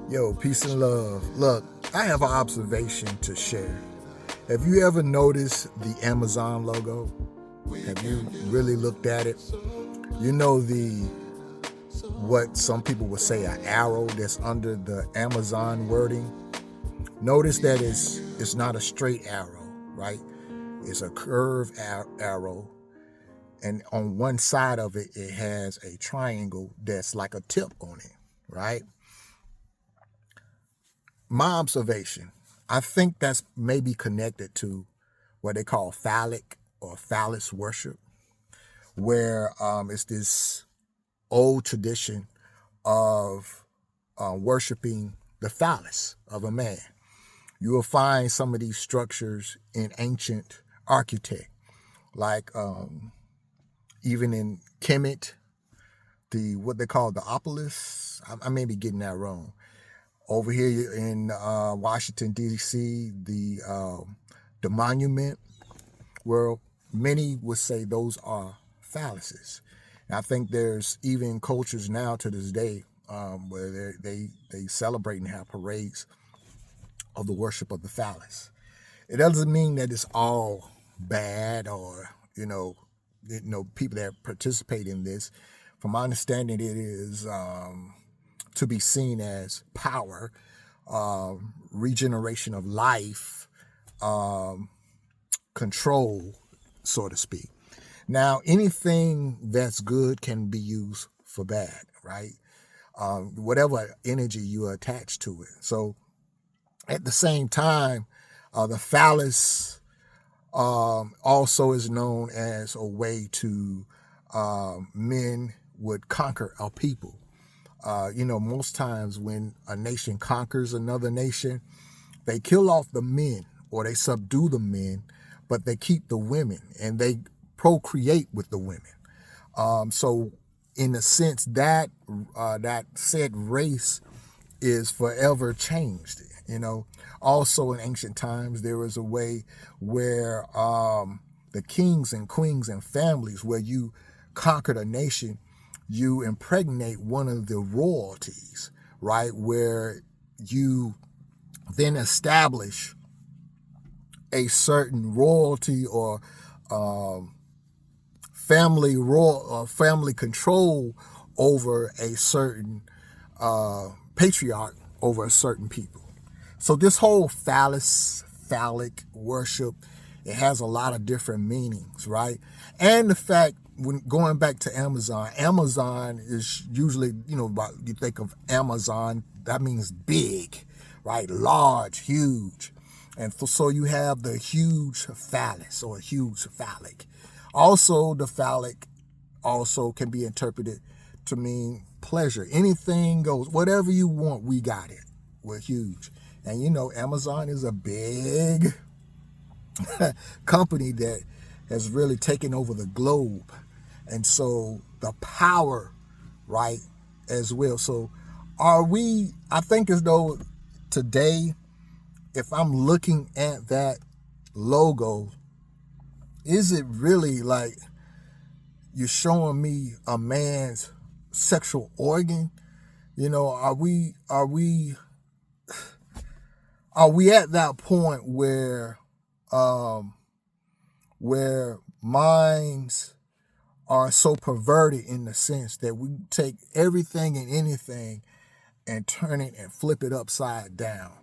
Yo, peace and love. Look, I have an observation to share. Have you ever noticed the Amazon logo? Have you really looked at it? You know the what some people would say an arrow that's under the Amazon wording? Notice that it's not a straight arrow, right? It's a curved arrow, and on one side of it, it has a triangle that's like a tip on it, right? My observation, I think that's maybe connected to what they call phallic or phallus worship, where it's this old tradition of worshiping the phallus of a man. You will find some of these structures in ancient architect, like even in Kemet, what they call the Opolis. I may be getting that wrong. Over here in Washington D.C., the monument, where many would say those are phalluses. And I think there's even cultures now to this day where they celebrate and have parades of the worship of the phallus. It doesn't mean that it's all bad or people that participate in this. From my understanding, it is to be seen as power, regeneration of life, control, so to speak. Now, anything that's good can be used for bad, right? Whatever energy you attach to it. So at the same time, the phallus also is known as a way to men would conquer a people. Most times when a nation conquers another nation, they kill off the men or they subdue the men, but they keep the women and they procreate with the women. So in a sense, that said race is forever changed. Also in ancient times, there was a way where the kings and queens and families, where you conquered a nation, you impregnate one of the royalties, right? Where you then establish a certain royalty or family control over a certain patriarch over a certain people. So this whole phallic worship, it has a lot of different meanings, right? And the fact, when going back to Amazon is usually, you think of Amazon, that means big, right? Large, huge. And so you have the huge phallus or huge phallic. Also, the phallic also can be interpreted to mean pleasure. Anything goes. Whatever you want, we got it. We're huge. And Amazon is a big company that has really taken over the globe. And so the power, right, as well. So I think as though today, if I'm looking at that logo, is it really like you're showing me a man's sexual organ? Are we at that point where minds are so perverted in the sense that we take everything and anything and turn it and flip it upside down?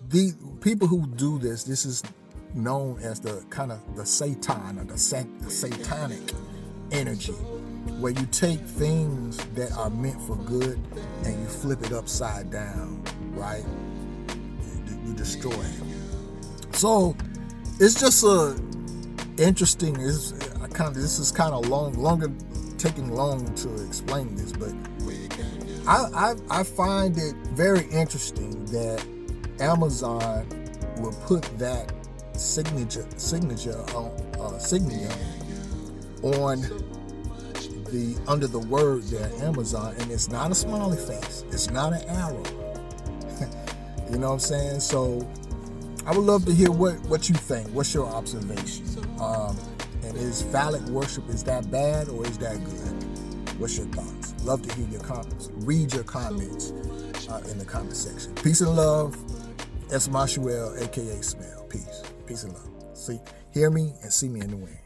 The people who do this is known as the kind of the Satan or the satanic energy, where you take things that are meant for good and you flip it upside down, right? You destroy it. So it's just interesting. This is kind of taking long to explain this, but I find it very interesting that Amazon will put that signature on the under the word there, Amazon, and it's not a smiley face, it's not an arrow. You know what I'm saying? So I would love to hear what you think. What's your observation? And is phallic worship, is that bad or is that good? What's your thoughts? Love to hear your comments. Read your comments in the comment section. Peace and love. S. Mashuel, aka Smell. Peace and love. See, hear me and see me in the wind.